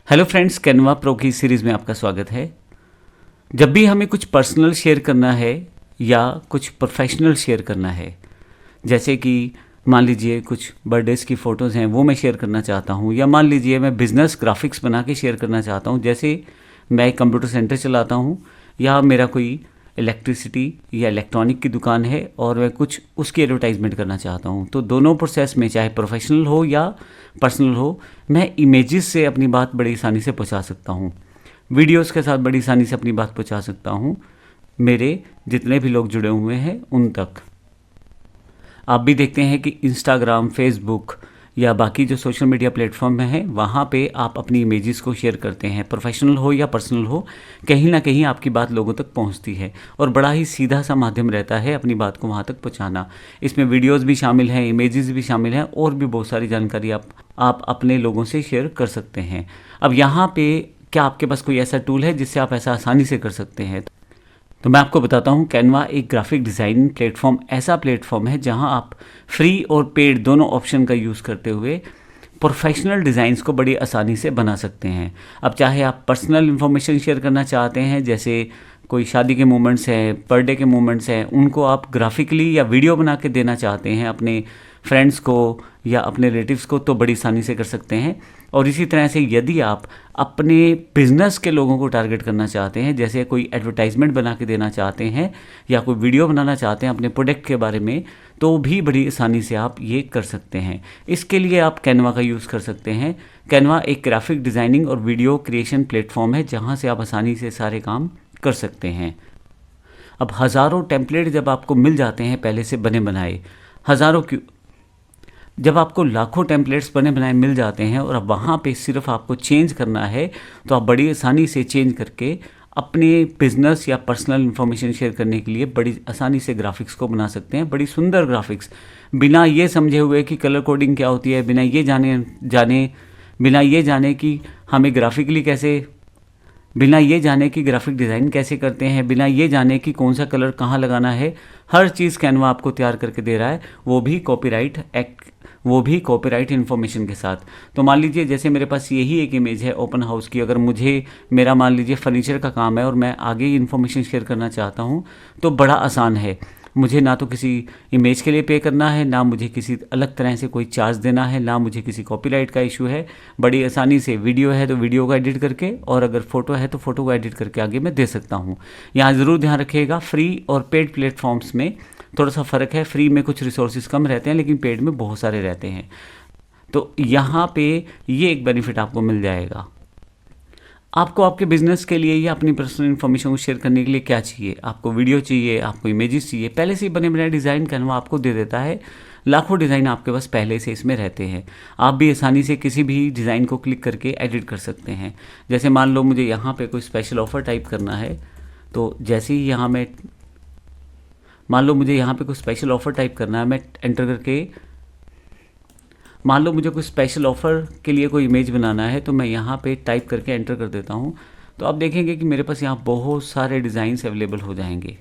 Hello friends, Canva pro की series में आपका स्वागत है। जब भी हमें कुछ पर्सनल शेयर करना है या कुछ प्रोफेशनल शेयर करना है, जैसे कि मान लीजिए कुछ बर्थडेज़ की फ़ोटोज़ हैं वो मैं शेयर करना चाहता हूँ, या मान लीजिए मैं बिज़नेस ग्राफिक्स बना के शेयर करना चाहता हूँ, जैसे मैं एक कंप्यूटर सेंटर चलाता हूँ या मेरा कोई इलेक्ट्रिसिटी या इलेक्ट्रॉनिक की दुकान है और मैं कुछ उसकी एडवर्टाइजमेंट करना चाहता हूँ। तो दोनों प्रोसेस में, चाहे प्रोफेशनल हो या पर्सनल हो, मैं इमेजेस से अपनी बात बड़ी आसानी से पहुँचा सकता हूँ, वीडियोस के साथ बड़ी आसानी से अपनी बात पहुँचा सकता हूँ मेरे जितने भी लोग जुड़े हुए हैं उन तक। आप भी देखते हैं कि इंस्टाग्राम, फेसबुक या बाकी जो सोशल मीडिया प्लेटफॉर्म में हैं वहाँ पे आप अपनी इमेजेस को शेयर करते हैं, प्रोफेशनल हो या पर्सनल हो, कहीं ना कहीं आपकी बात लोगों तक पहुँचती है और बड़ा ही सीधा सा माध्यम रहता है अपनी बात को वहाँ तक पहुँचाना। इसमें वीडियोस भी शामिल हैं, इमेजेस भी शामिल हैं और भी बहुत सारी जानकारी आप अपने लोगों से शेयर कर सकते हैं। अब यहाँ पे क्या आपके पास कोई ऐसा टूल है जिससे आप ऐसा आसानी से कर सकते हैं? तो मैं आपको बताता हूँ, कैनवा एक ग्राफिक डिज़ाइन प्लेटफॉर्म ऐसा प्लेटफॉर्म है जहाँ आप फ्री और पेड दोनों ऑप्शन का यूज़ करते हुए प्रोफेशनल डिज़ाइंस को बड़ी आसानी से बना सकते हैं। अब चाहे आप पर्सनल इन्फॉर्मेशन शेयर करना चाहते हैं, जैसे कोई शादी के मोमेंट्स हैं, बर्थडे के मोमेंट्स हैं, उनको आप ग्राफिकली या वीडियो बना के देना चाहते हैं अपने फ्रेंड्स को या अपने रिलेटिव्स को, तो बड़ी आसानी से कर सकते हैं। और इसी तरह से यदि आप अपने बिज़नेस के लोगों को टारगेट करना चाहते हैं, जैसे कोई एडवर्टाइजमेंट बना के देना चाहते हैं या कोई वीडियो बनाना चाहते हैं अपने प्रोडक्ट के बारे में, तो भी बड़ी आसानी से आप ये कर सकते हैं। इसके लिए आप कैनवा का यूज़ कर सकते हैं। कैनवा एक ग्राफिक डिज़ाइनिंग और वीडियो क्रिएशन प्लेटफॉर्म है जहाँ से आप आसानी से सारे काम कर सकते हैं। अब हज़ारों टेम्पलेट जब आपको मिल जाते हैं पहले से बने बनाए, जब आपको लाखों टेम्पलेट्स बने बनाए मिल जाते हैं और अब वहाँ पे सिर्फ आपको चेंज करना है, तो आप बड़ी आसानी से चेंज करके अपने बिजनेस या पर्सनल इन्फॉर्मेशन शेयर करने के लिए बड़ी आसानी से ग्राफिक्स को बना सकते हैं। बड़ी सुंदर ग्राफिक्स, बिना ये समझे हुए कि कलर कोडिंग क्या होती है, बिना ये जाने कि हमें बिना ये जाने कि ग्राफिक डिज़ाइन कैसे करते हैं, बिना ये जाने कि कौन सा कलर कहाँ लगाना है, हर चीज़ कैनवा आपको तैयार करके दे रहा है, वो भी कॉपीराइट इन्फॉर्मेशन के साथ। तो मान लीजिए जैसे मेरे पास यही एक इमेज है ओपन हाउस की, अगर मेरा मान लीजिए फर्नीचर का काम है और मैं आगे इन्फॉर्मेशन शेयर करना चाहता हूँ, तो बड़ा आसान है। मुझे ना तो किसी इमेज के लिए पे करना है, ना मुझे किसी अलग तरह से कोई चार्ज देना है, ना मुझे किसी कॉपीराइट का इशू है। बड़ी आसानी से वीडियो है तो वीडियो को एडिट करके, और अगर फ़ोटो है तो फ़ोटो को एडिट करके आगे मैं दे सकता हूँ। यहाँ ज़रूर ध्यान रखिएगा, फ्री और पेड प्लेटफॉर्म्स में थोड़ा सा फ़र्क है। फ्री में कुछ रिसोर्सेज कम रहते हैं लेकिन पेड में बहुत सारे रहते हैं। तो यहाँ पे ये एक बेनिफिट आपको मिल जाएगा। आपको आपके बिजनेस के लिए या अपनी पर्सनल इन्फॉर्मेशन को शेयर करने के लिए क्या चाहिए? आपको वीडियो चाहिए, आपको इमेजेस चाहिए, पहले से ही बने बनाए डिज़ाइन कैनवा आपको दे देता है। लाखों डिज़ाइन आपके पास पहले से इसमें रहते हैं। आप भी आसानी से किसी भी डिज़ाइन को क्लिक करके एडिट कर सकते हैं। जैसे मान लो मुझे यहाँ पे कोई स्पेशल ऑफ़र टाइप करना है, तो जैसे ही मान लो मुझे यहाँ पे कोई स्पेशल ऑफ़र टाइप करना है, मैं एंटर करके, मान लो मुझे कोई स्पेशल ऑफ़र के लिए कोई इमेज बनाना है, तो मैं यहाँ पे टाइप करके एंटर कर देता हूँ। तो आप देखेंगे कि मेरे पास यहाँ बहुत सारे डिज़ाइंस अवेलेबल हो जाएंगे।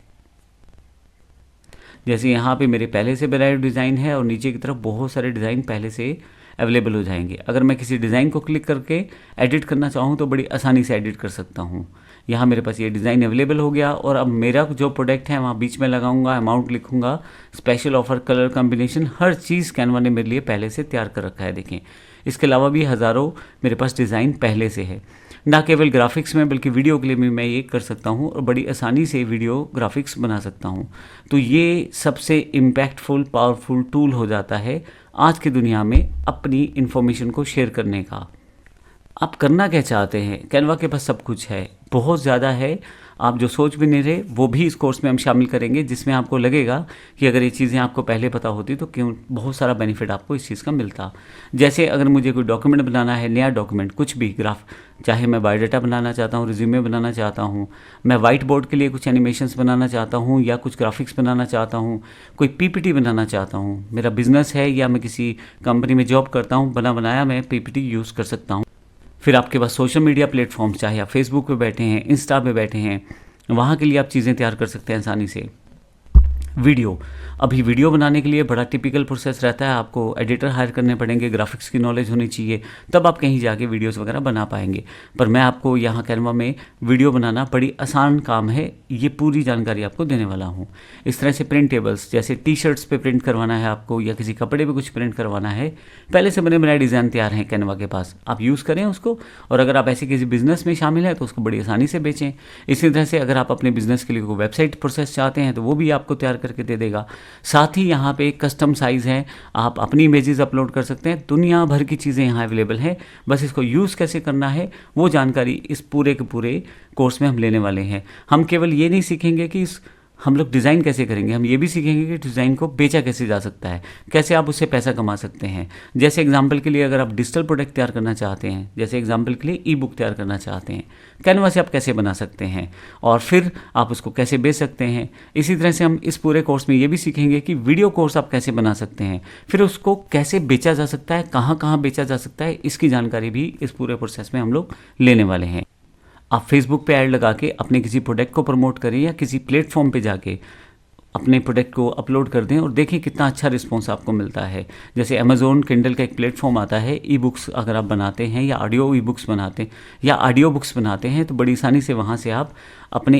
जैसे यहाँ पे मेरे पहले से बनाए डिज़ाइन है और नीचे की तरफ बहुत सारे डिज़ाइन पहले से अवेलेबल हो जाएंगे। अगर मैं किसी डिज़ाइन को क्लिक करके एडिट करना चाहूँ तो बड़ी आसानी से एडिट कर सकता हूँ। यहाँ मेरे पास ये डिज़ाइन अवेलेबल हो गया और अब मेरा जो प्रोडक्ट है वहाँ बीच में लगाऊंगा, अमाउंट लिखूंगा, स्पेशल ऑफ़र, कलर कॉम्बिनेशन, हर चीज़ कैनवा ने मेरे लिए पहले से तैयार कर रखा है। देखें, इसके अलावा भी हज़ारों मेरे पास डिज़ाइन पहले से है। ना केवल ग्राफिक्स में बल्कि वीडियो के लिए भी मैं ये कर सकता हूँ और बड़ी आसानी से वीडियो ग्राफिक्स बना सकता हूँ। तो ये सबसे इम्पैक्टफुल, पावरफुल टूल हो जाता है आज की दुनिया में अपनी इन्फॉर्मेशन को शेयर करने का। आप करना क्या चाहते हैं? कैनवा के पास सब कुछ है, बहुत ज़्यादा है। आप जो सोच भी नहीं रहे वो भी इस कोर्स में हम शामिल करेंगे, जिसमें आपको लगेगा कि अगर ये चीज़ें आपको पहले पता होती तो क्यों बहुत सारा बेनिफिट आपको इस चीज़ का मिलता। जैसे अगर मुझे कोई डॉक्यूमेंट बनाना है, नया डॉक्यूमेंट, कुछ भी चाहे मैं बायोडाटा बनाना चाहता हूँ, रिज्यूमे बनाना चाहता हूँ, मैं वाइट बोर्ड के लिए कुछ एनिमेशंस बनाना चाहता हूँ या कुछ ग्राफिक्स बनाना चाहता हूँ, कोई पीपीटी बनाना चाहता हूँ, मेरा बिजनेस है या मैं किसी कंपनी में जॉब करता हूँ, बनाया मैं पीपीटी यूज़ कर सकता हूँ। फिर आपके पास सोशल मीडिया प्लेटफॉर्म, चाहे आप फेसबुक पे बैठे हैं, इंस्टा पे बैठे हैं, वहाँ के लिए आप चीज़ें तैयार कर सकते हैं आसानी से। वीडियो, अभी वीडियो बनाने के लिए बड़ा टिपिकल प्रोसेस रहता है, आपको एडिटर हायर करने पड़ेंगे, ग्राफिक्स की नॉलेज होनी चाहिए, तब आप कहीं जाके वीडियोस वगैरह बना पाएंगे। पर मैं आपको यहाँ कैनवा में वीडियो बनाना बड़ी आसान काम है, ये पूरी जानकारी आपको देने वाला हूँ। इस तरह से प्रिंटेबल्स, जैसे टी शर्ट्स पे प्रिंट करवाना है आपको या किसी कपड़े पे कुछ प्रिंट करवाना है, पहले से बने बनाए डिज़ाइन तैयार हैं कैनवा के पास, आप यूज़ करें उसको। और अगर आप ऐसे किसी बिजनेस में शामिल हैं तो उसको बड़ी आसानी से बेचें। इसी तरह से अगर आप अपने बिजनेस के लिए कोई वेबसाइट प्रोसेस चाहते हैं तो वो भी आपको तैयार करके दे देगा। साथ ही यहाँ पे कस्टम साइज़ है, आप अपनी इमेजेस अपलोड कर सकते हैं, दुनिया भर की चीज़ें यहाँ अवेलेबल हैं। बस इसको यूज़ कैसे करना है वो जानकारी इस पूरे के पूरे कोर्स में हम लेने वाले हैं। हम केवल ये नहीं सीखेंगे कि हम लोग डिज़ाइन कैसे करेंगे, हम ये भी सीखेंगे कि डिज़ाइन को बेचा कैसे जा सकता है, कैसे आप उससे पैसा कमा सकते हैं। जैसे एग्जांपल के लिए अगर आप डिजिटल प्रोडक्ट तैयार करना चाहते हैं, जैसे एग्जांपल के लिए ई बुक तैयार करना चाहते हैं, कैनवा से आप कैसे बना सकते हैं और फिर आप उसको कैसे बेच सकते हैं। इसी तरह से हम इस पूरे कोर्स में ये भी सीखेंगे कि वीडियो कोर्स आप कैसे बना सकते हैं, फिर उसको कैसे बेचा जा सकता है, कहाँ कहाँ बेचा जा सकता है, इसकी जानकारी भी इस पूरे प्रोसेस में हम लोग लेने वाले हैं। आप फेसबुक पे ऐड लगा के अपने किसी प्रोडक्ट को प्रमोट करें या किसी प्लेटफॉर्म पे जाके अपने प्रोडक्ट को अपलोड कर दें और देखें कितना अच्छा रिस्पॉन्स आपको मिलता है। जैसे अमेज़ॉन किंडल का एक प्लेटफॉर्म आता है, ई बुक्स अगर आप बनाते हैं या ऑडियो ई बुक्स बनाते हैं या ऑडियो बुक्स बनाते हैं तो बड़ी आसानी से वहाँ से आप अपने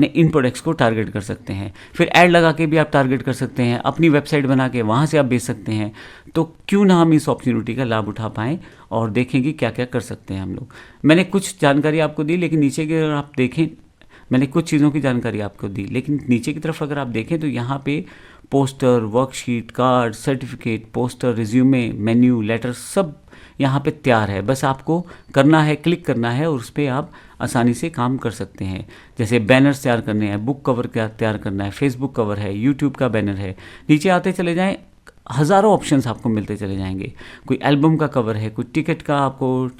इन प्रोडक्ट्स को टारगेट कर सकते हैं। फिर ऐड लगा के भी आप टारगेट कर सकते हैं, अपनी वेबसाइट बना के वहाँ से आप बेच सकते हैं। तो क्यों ना हम इस अपॉर्चुनिटी का लाभ उठा पाएँ और देखें कि क्या क्या कर सकते हैं हम लोग। मैंने कुछ जानकारी आपको दी, लेकिन नीचे की अगर आप देखें, मैंने कुछ चीज़ों की जानकारी आपको दी, लेकिन नीचे की तरफ अगर आप देखें तो यहाँ पे poster, worksheet, card, certificate, poster, resume, menu, letter सब यहाँ पे तैयार है। बस आपको करना है, क्लिक करना है और उस पर आप आसानी से काम कर सकते हैं। जैसे बैनर्स तैयार करने हैं, बुक कवर क्या तैयार करना है, फेसबुक कवर है, यूट्यूब का बैनर है, नीचे आते चले जाएँ, हज़ारों ऑप्शंस आपको मिलते चले जाएंगे। कोई एल्बम का कवर है, कोई टिकट का आपको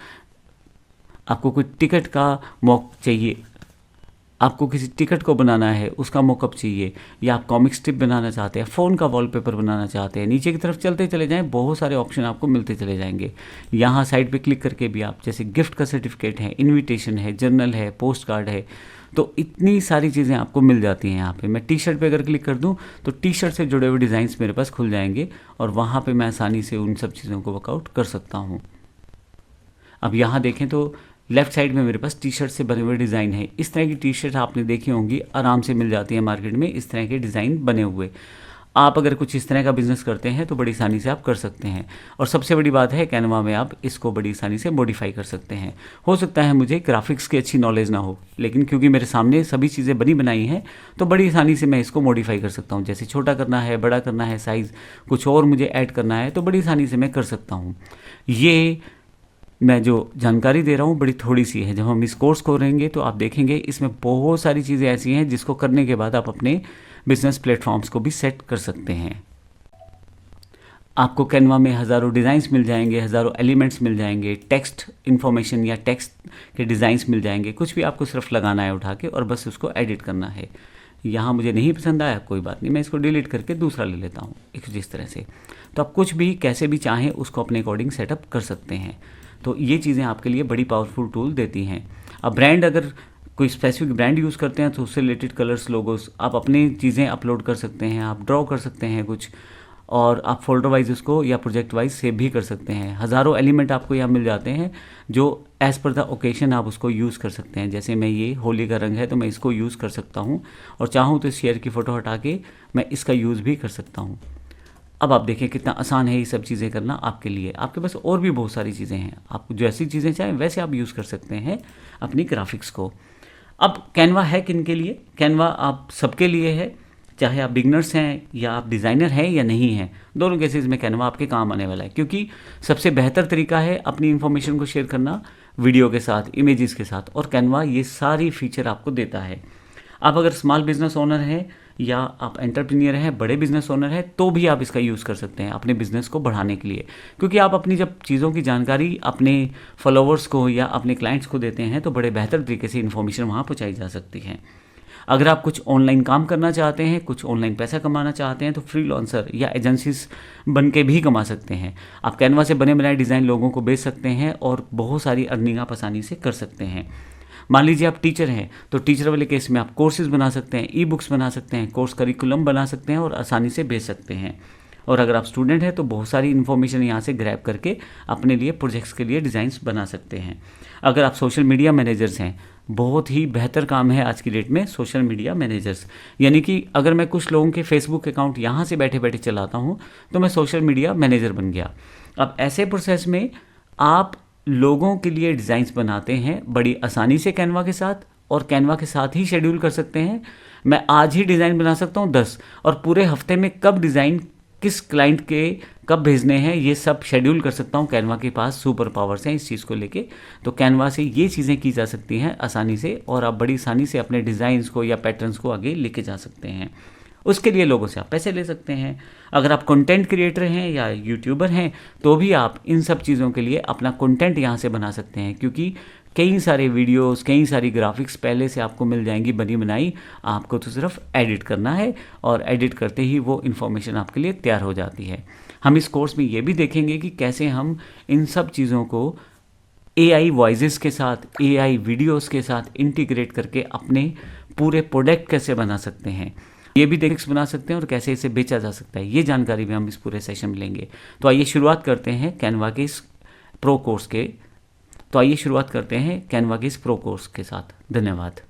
कोई टिकट का मॉक चाहिए, आपको किसी टिकट को बनाना है उसका मॉकअप चाहिए, या आप कॉमिक स्ट्रिप बनाना चाहते हैं, फ़ोन का वॉलपेपर बनाना चाहते हैं, नीचे की तरफ चलते चले जाएं, बहुत सारे ऑप्शन आपको मिलते चले जाएंगे। यहाँ साइड पे क्लिक करके भी आप, जैसे गिफ्ट का सर्टिफिकेट है, इनविटेशन है, जर्नल है, पोस्ट कार्ड है, तो इतनी सारी चीज़ें आपको मिल जाती हैं यहाँ पे। मैं टी शर्ट पे अगर क्लिक कर दूँ तो टी शर्ट से जुड़े हुए डिज़ाइंस मेरे पास खुल जाएंगे और वहाँ पे मैं आसानी से उन सब चीज़ों को वर्कआउट कर सकता हूँ। अब यहाँ देखें तो लेफ़्ट साइड में मेरे पास टी शर्ट से बने हुए डिज़ाइन है। इस तरह की टी शर्ट आपने देखी होंगी, आराम से मिल जाती है मार्केट में, इस तरह के डिज़ाइन बने हुए। आप अगर कुछ इस तरह का बिज़नेस करते हैं तो बड़ी आसानी से आप कर सकते हैं। और सबसे बड़ी बात है, कैनवा में आप इसको बड़ी आसानी से मॉडिफाई कर सकते हैं। हो सकता है मुझे ग्राफिक्स की अच्छी नॉलेज ना हो, लेकिन क्योंकि मेरे सामने सभी चीज़ें बनी बनाई हैं तो बड़ी आसानी से मैं इसको मॉडिफाई कर सकता हूँ। जैसे छोटा करना है, बड़ा करना है, साइज़ कुछ और मुझे ऐड करना है तो बड़ी आसानी से मैं कर सकता हूँ। ये मैं जो जानकारी दे रहा हूँ बड़ी थोड़ी सी है। जब हम इस कोर्स को करेंगे तो आप देखेंगे इसमें बहुत सारी चीज़ें ऐसी हैं जिसको करने के बाद आप अपने बिजनेस प्लेटफॉर्म्स को भी सेट कर सकते हैं। आपको कैनवा में हज़ारों डिज़ाइंस मिल जाएंगे, हज़ारों एलिमेंट्स मिल जाएंगे, टेक्स्ट इन्फॉर्मेशन या टेक्स्ट के डिज़ाइंस मिल जाएंगे। कुछ भी आपको सिर्फ लगाना है उठा के और बस उसको एडिट करना है। यहाँ मुझे नहीं पसंद आया, कोई बात नहीं, मैं इसको डिलीट करके दूसरा ले लेता हूँ इस तरह से। तो आप कुछ भी कैसे भी चाहें उसको अपने अकॉर्डिंग सेटअप कर सकते हैं। तो ये चीज़ें आपके लिए बड़ी पावरफुल टूल देती हैं। अब ब्रांड, अगर कोई स्पेसिफिक ब्रांड यूज़ करते हैं तो उससे रिलेटेड कलर्स, लोगोस, आप अपनी चीज़ें अपलोड कर सकते हैं, आप ड्रॉ कर सकते हैं कुछ, और आप फोल्डर वाइज उसको या प्रोजेक्ट वाइज सेव भी कर सकते हैं। हज़ारों एलिमेंट आपको यहाँ मिल जाते हैं जो एज़ पर द ओकेशन आप उसको यूज़ कर सकते हैं। जैसे मैं ये होली का रंग है तो मैं इसको यूज़ कर सकता हूँ, और चाहूँ तो शेयर की फ़ोटो हटा के मैं इसका यूज़ भी कर सकता हूँ। अब आप देखें कितना आसान है ये सब चीज़ें करना आपके लिए। आपके पास और भी बहुत सारी चीज़ें हैं, आप जो ऐसी चीज़ें चाहें वैसे आप यूज़ कर सकते हैं अपनी ग्राफिक्स को। अब कैनवा है किन के लिए? कैनवा आप सबके लिए है, चाहे आप बिगनर्स हैं या आप डिज़ाइनर हैं या नहीं हैं, दोनों केसेस में कैनवा आपके काम आने वाला है। क्योंकि सबसे बेहतर तरीका है अपनी इन्फॉर्मेशन को शेयर करना वीडियो के साथ, इमेजेस के साथ, और कैनवा ये सारी फीचर आपको देता है। आप अगर स्मॉल बिजनेस ओनर हैं या आप एंटरप्रेन्योर हैं, बड़े बिजनेस ओनर हैं, तो भी आप इसका यूज़ कर सकते हैं अपने बिजनेस को बढ़ाने के लिए। क्योंकि आप अपनी जब चीज़ों की जानकारी अपने फॉलोअर्स को या अपने क्लाइंट्स को देते हैं तो बड़े बेहतर तरीके से इन्फॉर्मेशन वहाँ पहुँचाई जा सकती है। अगर आप कुछ ऑनलाइन काम करना चाहते हैं, कुछ ऑनलाइन पैसा कमाना चाहते हैं, तो फ्रीलांसर या एजेंसीज बन के भी कमा सकते हैं। आप कैनवा से बने बनाए डिज़ाइन लोगों को बेच सकते हैं और बहुत सारी अर्निंग आप आसानी से कर सकते हैं। मान लीजिए आप टीचर हैं, तो टीचर वाले केस में आप कोर्सेज बना सकते हैं, ई बुक्स बना सकते हैं, कोर्स करिकुलम बना सकते हैं और आसानी से भेज सकते हैं। और अगर आप स्टूडेंट हैं तो बहुत सारी इन्फॉर्मेशन यहाँ से ग्रैब करके अपने लिए प्रोजेक्ट्स के लिए डिज़ाइंस बना सकते हैं। अगर आप सोशल मीडिया मैनेजर्स हैं, बहुत ही बेहतर काम है आज की डेट में सोशल मीडिया मैनेजर्स। यानी कि अगर मैं कुछ लोगों के फेसबुक अकाउंट यहाँ से बैठे बैठे चलाता हूँ तो मैं सोशल मीडिया मैनेजर बन गया। अब ऐसे प्रोसेस में आप लोगों के लिए डिज़ाइंस बनाते हैं बड़ी आसानी से कैनवा के साथ, और कैनवा के साथ ही शेड्यूल कर सकते हैं। मैं आज ही डिज़ाइन बना सकता हूँ 10, और पूरे हफ्ते में कब डिज़ाइन किस क्लाइंट के कब भेजने हैं ये सब शेड्यूल कर सकता हूँ। कैनवा के पास सुपर पावर्स हैं इस चीज़ को लेके। तो कैनवा से ये चीज़ें की जा सकती हैं आसानी से, और आप बड़ी आसानी से अपने डिज़ाइंस को या पैटर्न्स को आगे लेके जा सकते हैं। उसके लिए लोगों से आप पैसे ले सकते हैं। अगर आप कंटेंट क्रिएटर हैं या यूट्यूबर हैं तो भी आप इन सब चीज़ों के लिए अपना कंटेंट यहाँ से बना सकते हैं, क्योंकि कई सारे वीडियोस, कई सारी ग्राफिक्स पहले से आपको मिल जाएंगी बनी बनाई। आपको तो सिर्फ एडिट करना है, और एडिट करते ही वो इन्फॉर्मेशन आपके लिए तैयार हो जाती है। हम इस कोर्स में ये भी देखेंगे कि कैसे हम इन सब चीज़ों को AI वॉइसेस के साथ, AI वीडियोस के साथ इंटीग्रेट करके अपने पूरे प्रोडक्ट कैसे बना सकते हैं, ये भी डेस्क बना सकते हैं, और कैसे इसे बेचा जा सकता है, ये जानकारी भी हम इस पूरे सेशन में लेंगे। तो आइए शुरुआत करते हैं कैनवा के इस प्रो कोर्स के साथ। धन्यवाद।